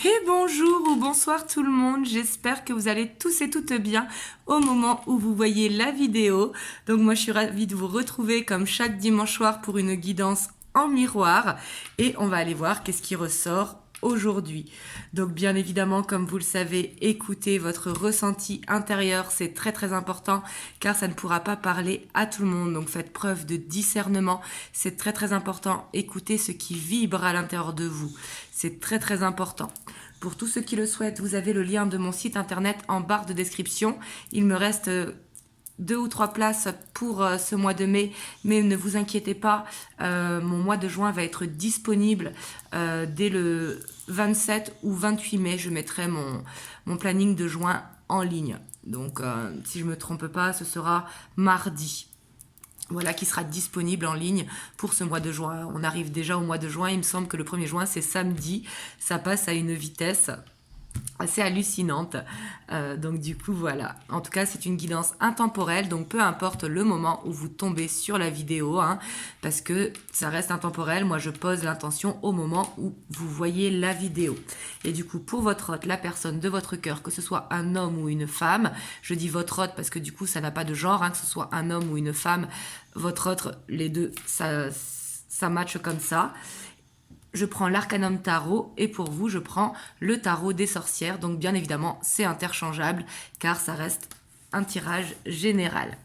Et bonjour ou bonsoir tout le monde, j'espère que vous allez tous et toutes bien au moment où vous voyez la vidéo. Donc moi je suis ravie de vous retrouver comme chaque dimanche soir pour une guidance en miroir et on va aller voir qu'est-ce qui ressort aujourd'hui. Donc bien évidemment, comme vous le savez, écoutez votre ressenti intérieur, c'est très très important car ça ne pourra pas parler à tout le monde. Donc faites preuve de discernement, c'est très très important. Écoutez ce qui vibre à l'intérieur de vous, c'est très très important. Pour tous ceux qui le souhaitent, vous avez le lien de mon site internet en barre de description. Il me reste 2 ou 3 places pour ce mois de mai, mais ne vous inquiétez pas, mon mois de juin va être disponible dès le 27 ou 28 mai. Je mettrai mon planning de juin en ligne. Donc si je ne me trompe pas, ce sera mardi. Voilà, qui sera disponible en ligne pour ce mois de juin. On arrive déjà au mois de juin, il me semble que le 1er juin c'est samedi, ça passe à une vitesse assez hallucinante. Donc du coup voilà, en tout cas c'est une guidance intemporelle, donc peu importe le moment où vous tombez sur la vidéo, parce que ça reste intemporel. Moi je pose l'intention au moment où vous voyez la vidéo. Et du coup pour votre hôte, la personne de votre cœur, que ce soit un homme ou une femme, je dis votre hôte parce que du coup ça n'a pas de genre, que ce soit un homme ou une femme, votre hôte, les deux, ça matche comme ça. Je prends l'arcanum tarot et pour vous, je prends le tarot des sorcières. Donc bien évidemment, c'est interchangeable car ça reste un tirage général.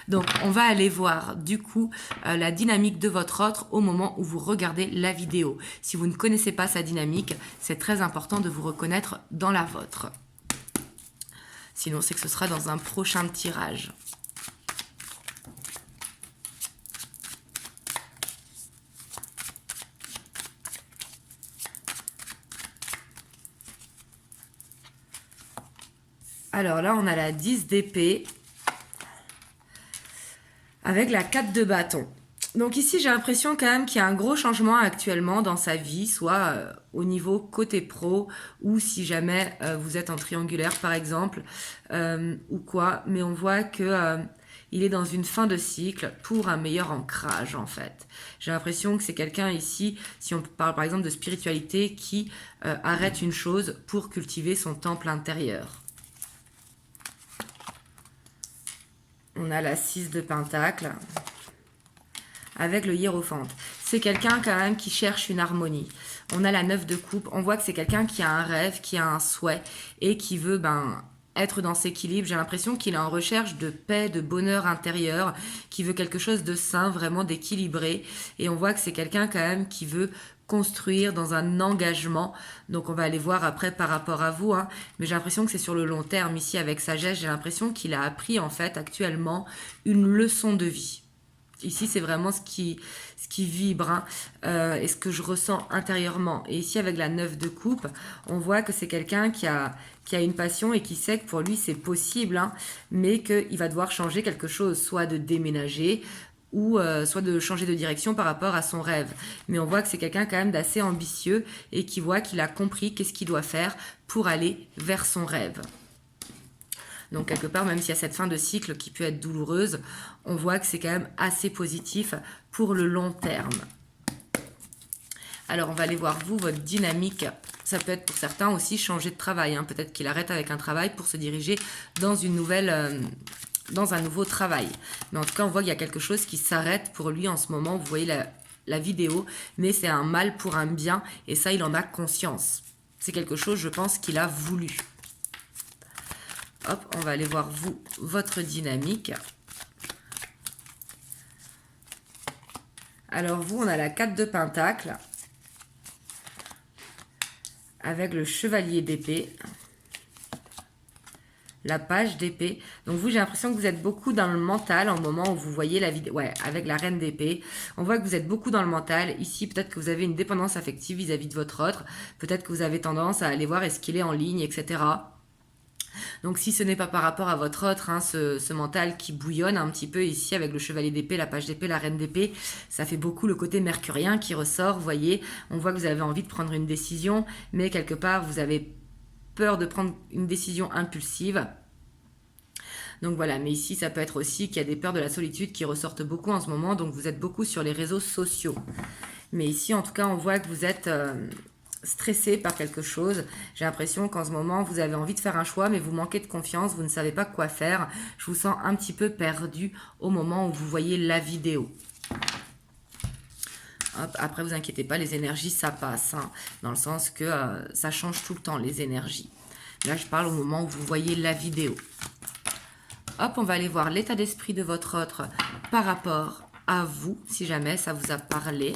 Donc on va aller voir du coup la dynamique de votre autre au moment où vous regardez la vidéo. Si vous ne connaissez pas sa dynamique, c'est très important de vous reconnaître dans la vôtre. Sinon, c'est que ce sera dans un prochain tirage. Alors là, on a la 10 d'épée avec la 4 de bâton. Donc ici, j'ai l'impression quand même qu'il y a un gros changement actuellement dans sa vie, soit au niveau côté pro, ou si jamais vous êtes en triangulaire par exemple, ou quoi. Mais on voit que il est dans une fin de cycle pour un meilleur ancrage en fait. J'ai l'impression que c'est quelqu'un ici, si on parle par exemple de spiritualité, qui arrête une chose pour cultiver son temple intérieur. On a la 6 de pentacle avec le hiérophante. C'est quelqu'un quand même qui cherche une harmonie. On a la 9 de coupe. On voit que c'est quelqu'un qui a un rêve, qui a un souhait et qui veut être dans cet équilibre. J'ai l'impression qu'il est en recherche de paix, de bonheur intérieur, qui veut quelque chose de sain, vraiment d'équilibré. Et on voit que c'est quelqu'un quand même qui veut construire dans un engagement. Donc on va aller voir après par rapport à vous, mais j'ai l'impression que c'est sur le long terme. Ici avec sagesse, j'ai l'impression qu'il a appris en fait actuellement une leçon de vie. Ici c'est vraiment ce qui vibre et ce que je ressens intérieurement. Et ici avec la 9 de coupe, on voit que c'est quelqu'un qui a une passion et qui sait que pour lui c'est possible, mais qu'il va devoir changer quelque chose, soit de déménager, ou soit de changer de direction par rapport à son rêve. Mais on voit que c'est quelqu'un quand même d'assez ambitieux et qui voit qu'il a compris qu'est-ce qu'il doit faire pour aller vers son rêve. Donc quelque part, même s'il y a cette fin de cycle qui peut être douloureuse, on voit que c'est quand même assez positif pour le long terme. Alors on va aller voir vous, votre dynamique. Ça peut être pour certains aussi changer de travail. Peut-être qu'il arrête avec un travail pour se diriger dans une nouvelle... dans un nouveau travail. Mais en tout cas, on voit qu'il y a quelque chose qui s'arrête pour lui en ce moment. Vous voyez la vidéo, mais c'est un mal pour un bien, et ça, il en a conscience. C'est quelque chose, je pense, qu'il a voulu. Hop, on va aller voir vous, votre dynamique. Alors vous, on a la 4 de pentacle avec le chevalier d'épée. La page d'épée. Donc vous, j'ai l'impression que vous êtes beaucoup dans le mental au moment où vous voyez la vidéo. Ouais, avec la reine d'épée. On voit que vous êtes beaucoup dans le mental. Ici, peut-être que vous avez une dépendance affective vis-à-vis de votre autre. Peut-être que vous avez tendance à aller voir est-ce qu'il est en ligne, etc. Donc si ce n'est pas par rapport à votre autre, ce mental qui bouillonne un petit peu ici avec le chevalier d'épée, la page d'épée, la reine d'épée, ça fait beaucoup le côté mercurien qui ressort, vous voyez. On voit que vous avez envie de prendre une décision, mais quelque part, vous avez peur de prendre une décision impulsive. Donc voilà, mais ici ça peut être aussi qu'il y a des peurs de la solitude qui ressortent beaucoup en ce moment, donc vous êtes beaucoup sur les réseaux sociaux. Mais ici en tout cas on voit que vous êtes stressé par quelque chose. J'ai l'impression qu'en ce moment, vous avez envie de faire un choix, mais vous manquez de confiance, vous ne savez pas quoi faire. Je vous sens un petit peu perdu au moment où vous voyez la vidéo. Hop, après, vous inquiétez pas, les énergies, ça passe, hein, dans le sens que ça change tout le temps, les énergies. Là, je parle au moment où vous voyez la vidéo. Hop, on va aller voir l'état d'esprit de votre autre par rapport à vous, si jamais ça vous a parlé.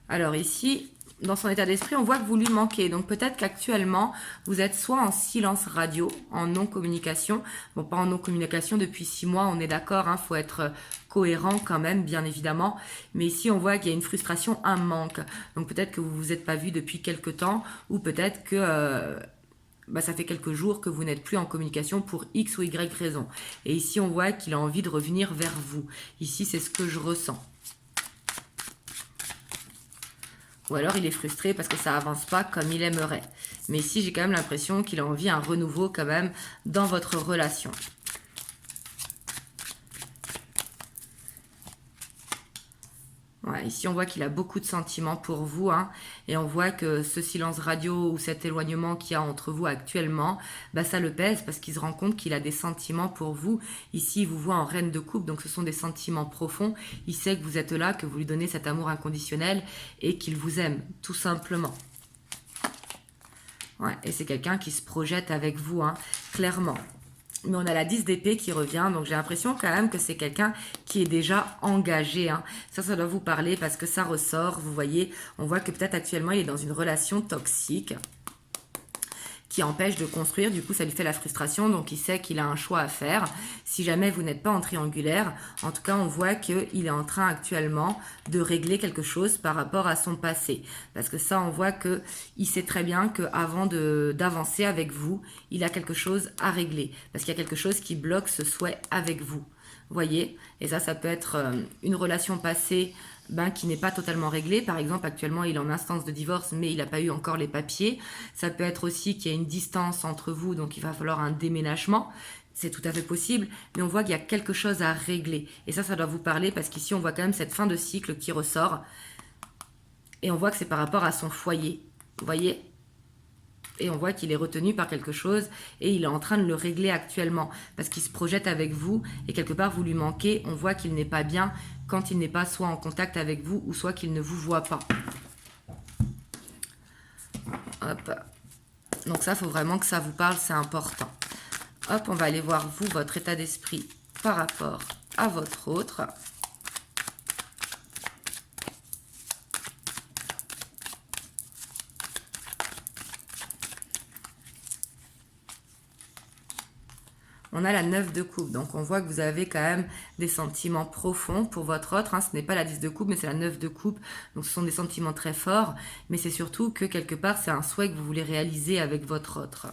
Alors ici, dans son état d'esprit, on voit que vous lui manquez. Donc peut-être qu'actuellement, vous êtes soit en silence radio, en non-communication. Bon, pas en non-communication depuis 6 mois, on est d'accord, hein, faut être cohérent quand même, bien évidemment. Mais ici, on voit qu'il y a une frustration, un manque. Donc peut-être que vous ne vous êtes pas vu depuis quelques temps, ou peut-être que... ça fait quelques jours que vous n'êtes plus en communication pour X ou Y raison. Et ici, on voit qu'il a envie de revenir vers vous. Ici, c'est ce que je ressens. Ou alors il est frustré parce que ça avance pas comme il aimerait. Mais ici, j'ai quand même l'impression qu'il a envie d'un renouveau quand même dans votre relation. Ouais, ici, on voit qu'il a beaucoup de sentiments pour vous, hein, et on voit que ce silence radio ou cet éloignement qu'il y a entre vous actuellement, ça le pèse parce qu'il se rend compte qu'il a des sentiments pour vous. Ici, il vous voit en reine de coupe, donc ce sont des sentiments profonds. Il sait que vous êtes là, que vous lui donnez cet amour inconditionnel et qu'il vous aime, tout simplement. Ouais, et c'est quelqu'un qui se projette avec vous, hein, clairement. Mais on a la 10 d'épée qui revient, donc j'ai l'impression quand même que c'est quelqu'un qui est déjà engagé, hein. Ça doit vous parler parce que ça ressort, vous voyez. On voit que peut-être actuellement il est dans une relation toxique qui empêche de construire, du coup ça lui fait la frustration, donc il sait qu'il a un choix à faire. Si jamais vous n'êtes pas en triangulaire, en tout cas on voit qu'il est en train actuellement de régler quelque chose par rapport à son passé. Parce que ça on voit qu'il sait très bien qu'avant d'avancer avec vous, il a quelque chose à régler. Parce qu'il y a quelque chose qui bloque ce souhait avec vous. Vous voyez? Et ça peut être une relation passée qui n'est pas totalement réglé. Par exemple, actuellement, il est en instance de divorce, mais il n'a pas eu encore les papiers. Ça peut être aussi qu'il y a une distance entre vous, donc il va falloir un déménagement. C'est tout à fait possible, mais on voit qu'il y a quelque chose à régler. Et ça doit vous parler parce qu'ici, on voit quand même cette fin de cycle qui ressort. Et on voit que c'est par rapport à son foyer. Vous voyez ? Et on voit qu'il est retenu par quelque chose et il est en train de le régler actuellement parce qu'il se projette avec vous et quelque part vous lui manquez. On voit qu'il n'est pas bien quand il n'est pas soit en contact avec vous ou soit qu'il ne vous voit pas. Hop. Donc ça, il faut vraiment que ça vous parle, c'est important. Hop, on va aller voir vous, votre état d'esprit par rapport à votre autre. On a la 9 de coupe, donc on voit que vous avez quand même des sentiments profonds pour votre autre. Hein. Ce n'est pas la 10 de coupe, mais c'est la 9 de coupe. Donc ce sont des sentiments très forts, mais c'est surtout que quelque part, c'est un souhait que vous voulez réaliser avec votre autre.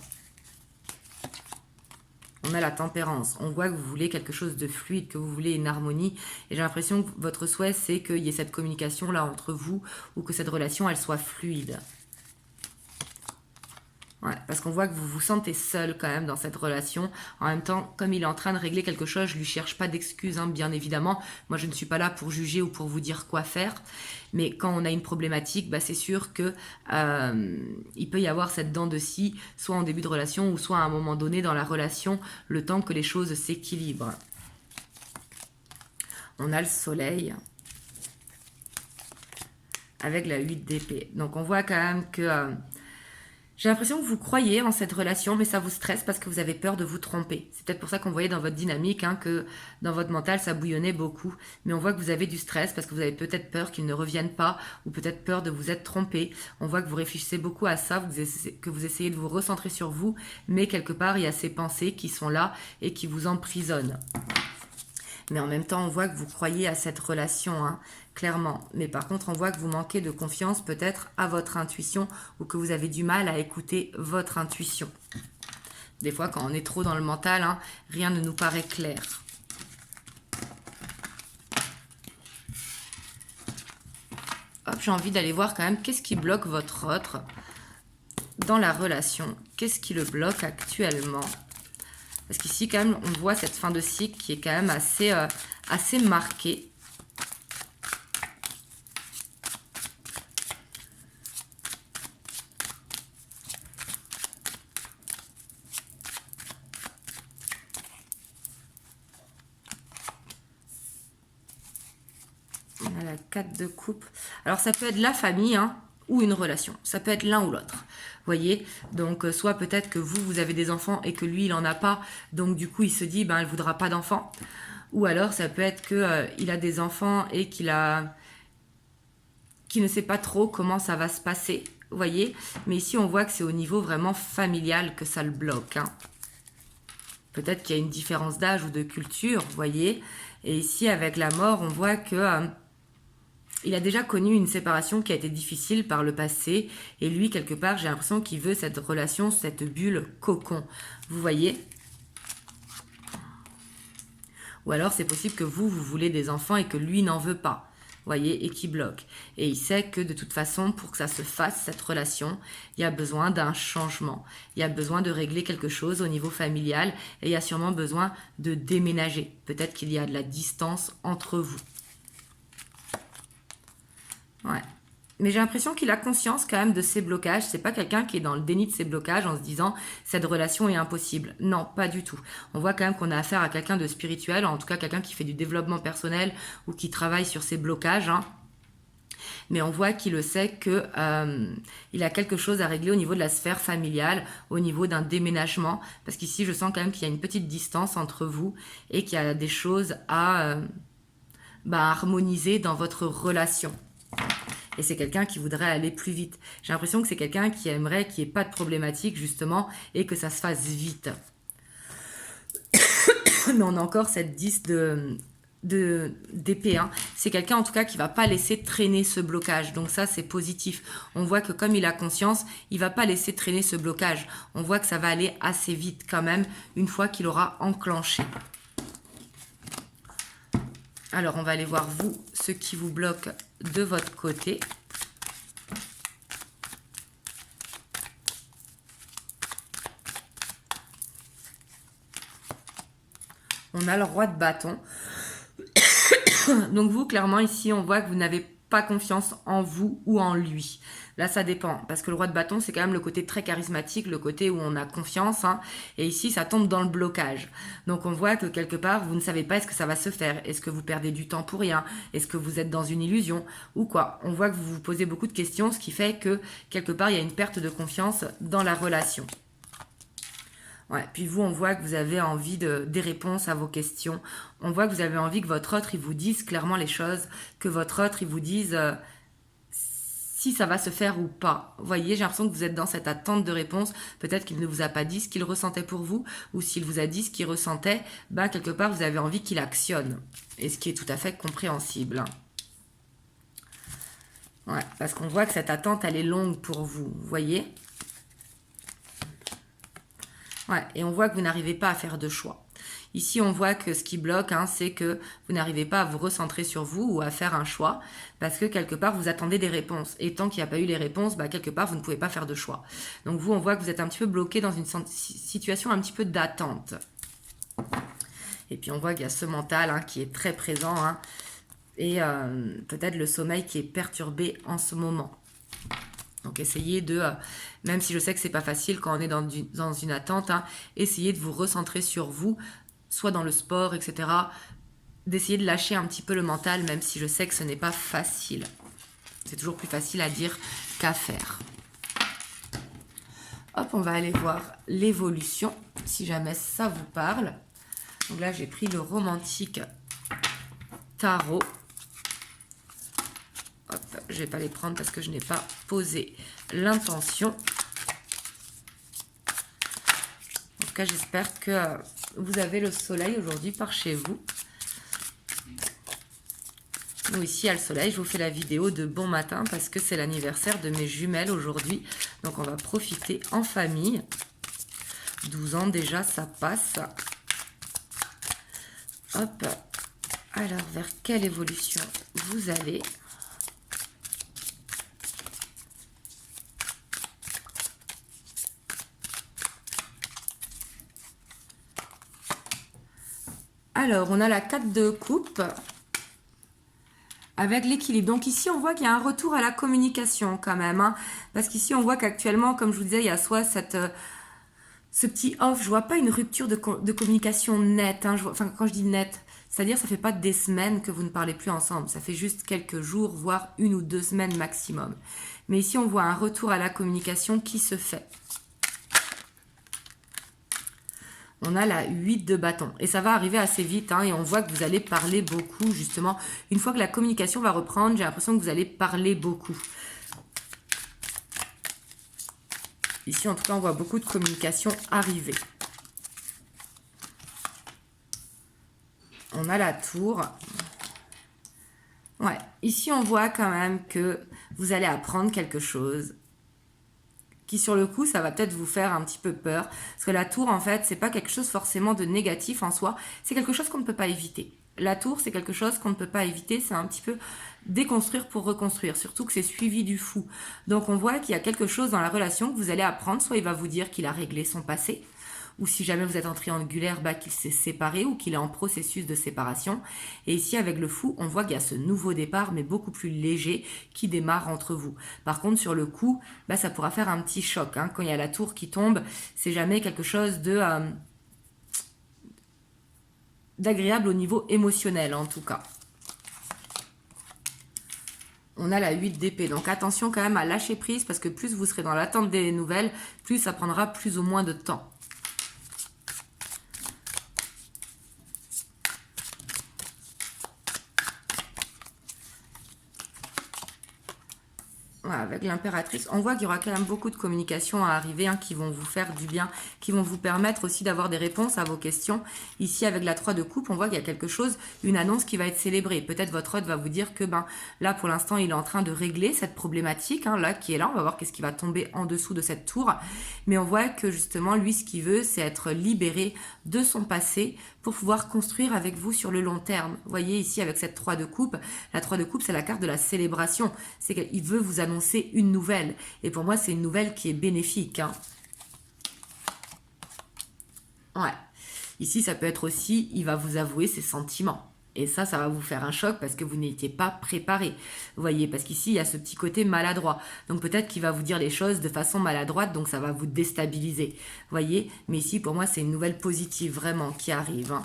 On a la tempérance. On voit que vous voulez quelque chose de fluide, que vous voulez une harmonie. Et j'ai l'impression que votre souhait, c'est qu'il y ait cette communication-là entre vous ou que cette relation, elle soit fluide. Ouais, parce qu'on voit que vous vous sentez seul quand même dans cette relation. En même temps, comme il est en train de régler quelque chose, je lui cherche pas d'excuses, hein, bien évidemment. Moi, je ne suis pas là pour juger ou pour vous dire quoi faire. Mais quand on a une problématique, c'est sûr que il peut y avoir cette dent de scie, soit en début de relation ou soit à un moment donné dans la relation, le temps que les choses s'équilibrent. On a le soleil avec la 8 d'épée. Donc on voit quand même que... j'ai l'impression que vous croyez en cette relation, mais ça vous stresse parce que vous avez peur de vous tromper. C'est peut-être pour ça qu'on voyait dans votre dynamique que dans votre mental, ça bouillonnait beaucoup. Mais on voit que vous avez du stress parce que vous avez peut-être peur qu'il ne revienne pas ou peut-être peur de vous être trompé. On voit que vous réfléchissez beaucoup à ça, que vous essayez de vous recentrer sur vous, mais quelque part, il y a ces pensées qui sont là et qui vous emprisonnent. Mais en même temps, on voit que vous croyez à cette relation, hein, clairement. Mais par contre, on voit que vous manquez de confiance peut-être à votre intuition ou que vous avez du mal à écouter votre intuition. Des fois, quand on est trop dans le mental, hein, rien ne nous paraît clair. Hop, j'ai envie d'aller voir quand même qu'est-ce qui bloque votre autre dans la relation. Qu'est-ce qui le bloque actuellement? Parce qu'ici, quand même, on voit cette fin de cycle qui est quand même assez marquée. On a la 4 de coupe. Alors, ça peut être la famille, hein, ou une relation. Ça peut être l'un ou l'autre. Voyez, donc soit peut-être que vous avez des enfants et que lui, il n'en a pas. Donc, du coup, il se dit, ben, elle ne voudra pas d'enfants. Ou alors, ça peut être qu'il a des enfants et qu'il ne sait pas trop comment ça va se passer. Voyez, mais ici, on voit que c'est au niveau vraiment familial que ça le bloque. Hein. Peut-être qu'il y a une différence d'âge ou de culture, voyez. Et ici, avec la mort, on voit que... il a déjà connu une séparation qui a été difficile par le passé. Et lui, quelque part, j'ai l'impression qu'il veut cette relation, cette bulle cocon. Vous voyez? Ou alors, c'est possible que vous voulez des enfants et que lui n'en veut pas. Voyez, et qui bloque. Et il sait que de toute façon, pour que ça se fasse, cette relation, il y a besoin d'un changement. Il y a besoin de régler quelque chose au niveau familial. Et il y a sûrement besoin de déménager. Peut-être qu'il y a de la distance entre vous. Ouais. Mais j'ai l'impression qu'il a conscience quand même de ses blocages. C'est pas quelqu'un qui est dans le déni de ses blocages en se disant cette relation est impossible. Non, pas du tout. On voit quand même qu'on a affaire à quelqu'un de spirituel, en tout cas quelqu'un qui fait du développement personnel ou qui travaille sur ses blocages. Hein. Mais on voit qu'il le sait que il a quelque chose à régler au niveau de la sphère familiale, au niveau d'un déménagement. Parce qu'ici, je sens quand même qu'il y a une petite distance entre vous et qu'il y a des choses à harmoniser dans votre relation. Et c'est quelqu'un qui voudrait aller plus vite. J'ai l'impression que c'est quelqu'un qui aimerait qu'il n'y ait pas de problématique, justement, et que ça se fasse vite. Mais on a encore cette 10 d'épée. Hein. C'est quelqu'un, en tout cas, qui ne va pas laisser traîner ce blocage. Donc ça, c'est positif. On voit que comme il a conscience, il ne va pas laisser traîner ce blocage. On voit que ça va aller assez vite, quand même, une fois qu'il aura enclenché. Alors, on va aller voir, vous, ce qui vous bloque de votre côté. On a le roi de bâton. Donc vous, clairement, ici, on voit que vous n'avez pas confiance en vous ou en lui. Là, ça dépend. Parce que le roi de bâton, c'est quand même le côté très charismatique, le côté où on a confiance. Hein, et ici, ça tombe dans le blocage. Donc, on voit que quelque part, vous ne savez pas est-ce que ça va se faire. Est-ce que vous perdez du temps pour rien? Est-ce que vous êtes dans une illusion? Ou quoi? On voit que vous vous posez beaucoup de questions, ce qui fait que, quelque part, il y a une perte de confiance dans la relation. Ouais, puis vous, on voit que vous avez envie des réponses à vos questions. On voit que vous avez envie que votre autre, il vous dise clairement les choses, que votre autre, il vous dise si ça va se faire ou pas. Vous voyez, j'ai l'impression que vous êtes dans cette attente de réponse. Peut-être qu'il ne vous a pas dit ce qu'il ressentait pour vous, ou s'il vous a dit ce qu'il ressentait, quelque part, vous avez envie qu'il actionne. Et ce qui est tout à fait compréhensible. Ouais, parce qu'on voit que cette attente, elle est longue pour vous, vous voyez ? Ouais, et on voit que vous n'arrivez pas à faire de choix. Ici, on voit que ce qui bloque, c'est que vous n'arrivez pas à vous recentrer sur vous ou à faire un choix parce que quelque part, vous attendez des réponses. Et tant qu'il n'y a pas eu les réponses, quelque part, vous ne pouvez pas faire de choix. Donc vous, on voit que vous êtes un petit peu bloqué dans une situation un petit peu d'attente. Et puis, on voit qu'il y a ce mental qui est très présent et peut-être le sommeil qui est perturbé en ce moment. Donc essayez de, même si je sais que c'est pas facile quand on est dans une attente, essayez de vous recentrer sur vous, soit dans le sport, etc. D'essayer de lâcher un petit peu le mental, même si je sais que ce n'est pas facile. C'est toujours plus facile à dire qu'à faire. Hop, on va aller voir l'évolution, si jamais ça vous parle. Donc là, j'ai pris le romantique tarot. Hop, je ne vais pas les prendre parce que je n'ai pas posé l'intention. En tout cas, j'espère que vous avez le soleil aujourd'hui par chez vous. Nous, ici, à le soleil, je vous fais la vidéo de bon matin parce que c'est l'anniversaire de mes jumelles aujourd'hui. Donc, on va profiter en famille. 12 ans déjà, ça passe. Hop. Alors, vers quelle évolution vous allez ? Alors, on a la 4 de coupe avec l'équilibre. Donc ici, on voit qu'il y a un retour à la communication quand même. Hein, parce qu'ici, on voit qu'actuellement, comme je vous disais, il y a soit ce petit off. Je vois pas une rupture de communication nette. Hein, enfin, quand je dis nette, c'est-à-dire ça fait pas des semaines que vous ne parlez plus ensemble. Ça fait juste quelques jours, voire 1 ou 2 semaines maximum. Mais ici, on voit un retour à la communication qui se fait. On a la 8 de bâton. Et ça va arriver assez vite. Hein, et on voit que vous allez parler beaucoup, justement. Une fois que la communication va reprendre, j'ai l'impression que vous allez parler beaucoup. Ici, en tout cas, on voit beaucoup de communication arriver. On a la tour. Ouais, ici, on voit quand même que vous allez apprendre quelque chose qui sur le coup, ça va peut-être vous faire un petit peu peur. Parce que la tour, en fait, c'est pas quelque chose forcément de négatif en soi. C'est quelque chose qu'on ne peut pas éviter. La tour, c'est quelque chose qu'on ne peut pas éviter. C'est un petit peu déconstruire pour reconstruire. Surtout que c'est suivi du fou. Donc, on voit qu'il y a quelque chose dans la relation que vous allez apprendre. Soit il va vous dire qu'il a réglé son passé. Ou si jamais vous êtes en triangulaire, qu'il s'est séparé ou qu'il est en processus de séparation. Et ici, avec le fou, on voit qu'il y a ce nouveau départ, mais beaucoup plus léger, qui démarre entre vous. Par contre, sur le coup, ça pourra faire un petit choc. Hein. Quand il y a la tour qui tombe, c'est jamais quelque chose d'agréable au niveau émotionnel, en tout cas. On a la 8 d'épée. Donc attention quand même à lâcher prise, parce que plus vous serez dans l'attente des nouvelles, plus ça prendra plus ou moins de temps. Avec l'impératrice, on voit qu'il y aura quand même beaucoup de communications à arriver qui vont vous faire du bien, qui vont vous permettre aussi d'avoir des réponses à vos questions. Ici, avec la 3 de coupe, on voit qu'il y a quelque chose, une annonce qui va être célébrée. Peut-être votre hôte va vous dire que là, pour l'instant, il est en train de régler cette problématique, là, qui est là. On va voir qu'est-ce qui va tomber en dessous de cette tour. Mais on voit que justement, lui, ce qu'il veut, c'est être libéré de son passé pour pouvoir construire avec vous sur le long terme. Vous voyez ici, avec cette 3 de coupe, la 3 de coupe, c'est la carte de la célébration. C'est qu'il veut vous annoncer une nouvelle. Et pour moi, c'est une nouvelle qui est bénéfique. Hein. Ouais. Ici, ça peut être aussi, il va vous avouer ses sentiments. Et ça va vous faire un choc parce que vous n'étiez pas préparé. Vous voyez, parce qu'ici, il y a ce petit côté maladroit. Donc peut-être qu'il va vous dire les choses de façon maladroite, donc ça va vous déstabiliser. Vous voyez, mais ici, pour moi, c'est une nouvelle positive vraiment qui arrive. Hein.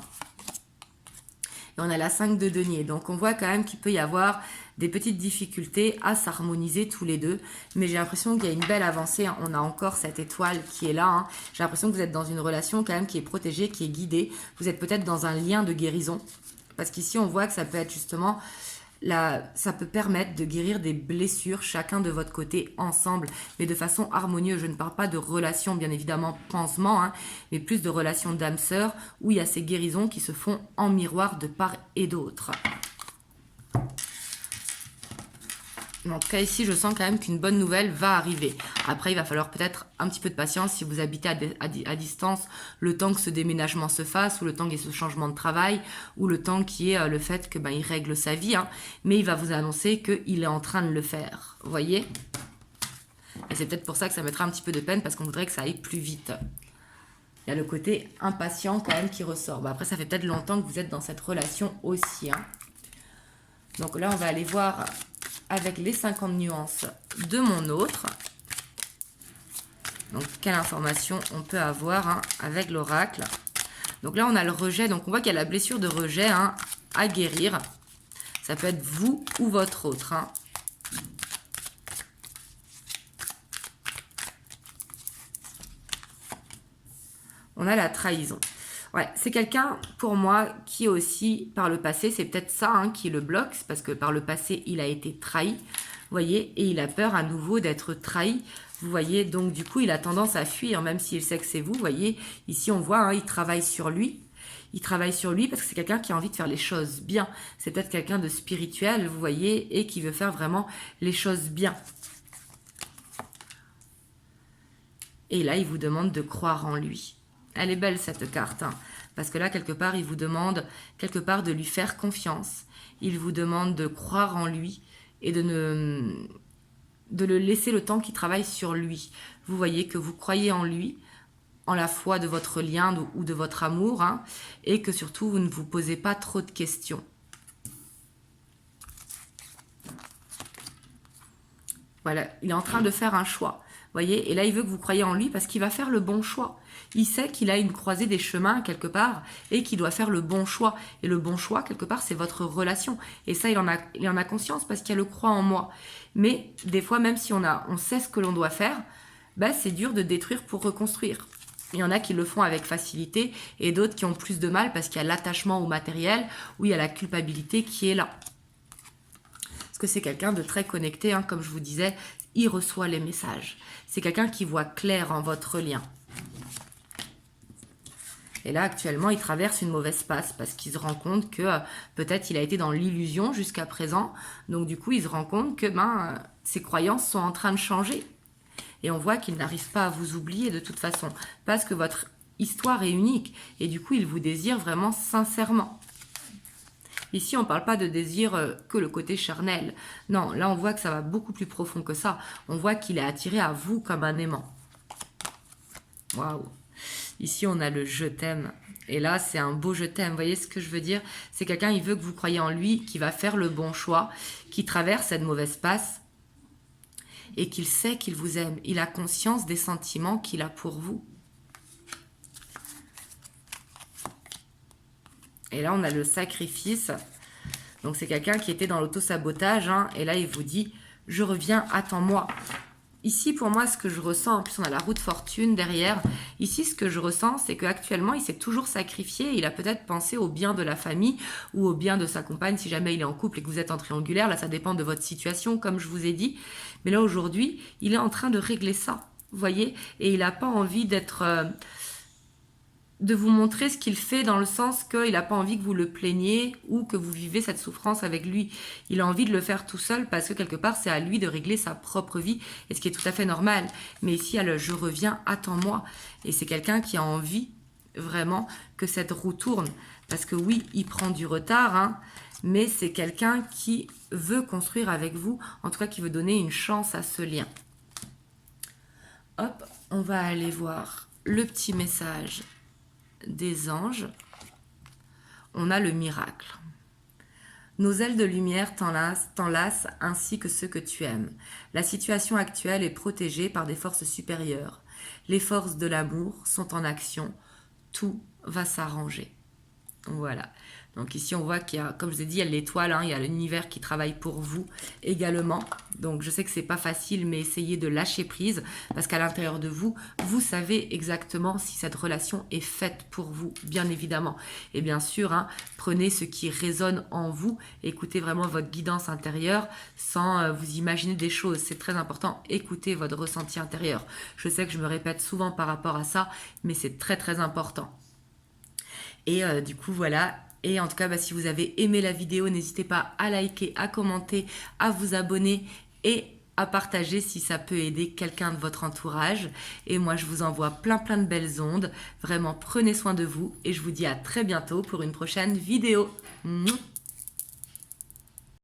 Et on a la 5 de denier. Donc on voit quand même qu'il peut y avoir des petites difficultés à s'harmoniser tous les deux. Mais j'ai l'impression qu'il y a une belle avancée. Hein. On a encore cette étoile qui est là. Hein. J'ai l'impression que vous êtes dans une relation quand même qui est protégée, qui est guidée. Vous êtes peut-être dans un lien de guérison. Parce qu'ici, on voit que ça peut être justement... ça peut permettre de guérir des blessures chacun de votre côté ensemble, mais de façon harmonieuse. Je ne parle pas de relation, bien évidemment, pansement, mais plus de relations d'âme-sœur où il y a ces guérisons qui se font en miroir de part et d'autre. En tout cas, ici, je sens quand même qu'une bonne nouvelle va arriver. Après, il va falloir peut-être un petit peu de patience si vous habitez à distance, le temps que ce déménagement se fasse, ou le temps qu'il y ait ce changement de travail, ou le temps qu'il y ait le fait que il règle sa vie. Hein. Mais il va vous annoncer qu'il est en train de le faire. Vous voyez ? Et c'est peut-être pour ça que ça mettra un petit peu de peine, parce qu'on voudrait que ça aille plus vite. Il y a le côté impatient quand même qui ressort. Après, ça fait peut-être longtemps que vous êtes dans cette relation aussi. Hein. Donc là, on va aller voir... avec les 50 nuances de mon autre. Donc, quelle information on peut avoir avec l'oracle. Donc là, on a le rejet. Donc, on voit qu'il y a la blessure de rejet à guérir. Ça peut être vous ou votre autre. Hein. On a la trahison. Ouais, c'est quelqu'un, pour moi, qui aussi, par le passé, c'est peut-être ça qui le bloque, parce que par le passé, il a été trahi, vous voyez, et il a peur à nouveau d'être trahi, vous voyez, donc du coup, il a tendance à fuir, même s'il sait que c'est vous, voyez, ici, on voit, il travaille sur lui, parce que c'est quelqu'un qui a envie de faire les choses bien, c'est peut-être quelqu'un de spirituel, vous voyez, et qui veut faire vraiment les choses bien. Et là, il vous demande de croire en lui. Elle est belle cette carte, parce que là, quelque part, il vous demande de lui faire confiance. Il vous demande de croire en lui et de le laisser le temps qu'il travaille sur lui. Vous voyez que vous croyez en lui, en la foi de votre lien ou de votre amour, hein, et que surtout vous ne vous posez pas trop de questions. Voilà, il est en train de faire un choix. Voyez, et là il veut que vous croyiez en lui parce qu'il va faire le bon choix. Il sait qu'il a une croisée des chemins quelque part et qu'il doit faire le bon choix. Et le bon choix, quelque part, c'est votre relation. Et ça, il en a conscience parce qu'il a le croit en moi. Mais des fois, même si on sait ce que l'on doit faire, ben, c'est dur de détruire pour reconstruire. Il y en a qui le font avec facilité et d'autres qui ont plus de mal parce qu'il y a l'attachement au matériel ou il y a la culpabilité qui est là. Parce que c'est quelqu'un de très connecté, hein, comme je vous disais, il reçoit les messages. C'est quelqu'un qui voit clair en votre lien. Et là, actuellement, il traverse une mauvaise passe parce qu'il se rend compte que peut-être il a été dans l'illusion jusqu'à présent. Donc du coup, il se rend compte que ses croyances sont en train de changer. Et on voit qu'il n'arrive pas à vous oublier de toute façon. Parce que votre histoire est unique. Et du coup, il vous désire vraiment sincèrement. Ici, on ne parle pas de désir que le côté charnel. Non, là, on voit que ça va beaucoup plus profond que ça. On voit qu'il est attiré à vous comme un aimant. Waouh! Ici, on a le « je t'aime ». Et là, c'est un beau « je t'aime ». Vous voyez ce que je veux dire? C'est quelqu'un, il veut que vous croyiez en lui, qui va faire le bon choix, qui traverse cette mauvaise passe et qu'il sait qu'il vous aime. Il a conscience des sentiments qu'il a pour vous. Et là, on a le sacrifice. Donc, c'est quelqu'un qui était dans l'auto-sabotage. Hein, et là, il vous dit, je reviens, attends-moi. Ici, pour moi, ce que je ressens, en plus, on a la roue de fortune derrière. Ici, ce que je ressens, c'est qu'actuellement, il s'est toujours sacrifié. Il a peut-être pensé au bien de la famille ou au bien de sa compagne, si jamais il est en couple et que vous êtes en triangulaire. Là, ça dépend de votre situation, comme je vous ai dit. Mais là, aujourd'hui, il est en train de régler ça. Vous voyez? Et il n'a pas envie d'être... de vous montrer ce qu'il fait dans le sens qu'il n'a pas envie que vous le plaigniez ou que vous vivez cette souffrance avec lui. Il a envie de le faire tout seul parce que quelque part, c'est à lui de régler sa propre vie, et ce qui est tout à fait normal. Mais ici, il y a le « je reviens, attends-moi ». Et c'est quelqu'un qui a envie vraiment que cette roue tourne. Parce que oui, il prend du retard, hein, mais c'est quelqu'un qui veut construire avec vous, en tout cas qui veut donner une chance à ce lien. Hop, on va aller voir le petit message des anges. On a le miracle. Nos ailes de lumière t'enlacent ainsi que ceux que tu aimes. La situation actuelle est protégée par des forces supérieures. Les forces de l'amour sont en action. Tout va s'arranger. Voilà. Donc ici, on voit qu'il y a, comme je vous ai dit, il y a l'étoile, hein, il y a l'univers qui travaille pour vous également. Donc je sais que c'est pas facile, mais essayez de lâcher prise parce qu'à l'intérieur de vous, vous savez exactement si cette relation est faite pour vous, bien évidemment. Et bien sûr, hein, prenez ce qui résonne en vous, écoutez vraiment votre guidance intérieure sans vous imaginer des choses. C'est très important, écoutez votre ressenti intérieur. Je sais que je me répète souvent par rapport à ça, mais c'est très très important. Et du coup, voilà. Et en tout cas, si vous avez aimé la vidéo, n'hésitez pas à liker, à commenter, à vous abonner et à partager si ça peut aider quelqu'un de votre entourage. Et moi, je vous envoie plein de belles ondes. Vraiment, prenez soin de vous et je vous dis à très bientôt pour une prochaine vidéo. Mouah.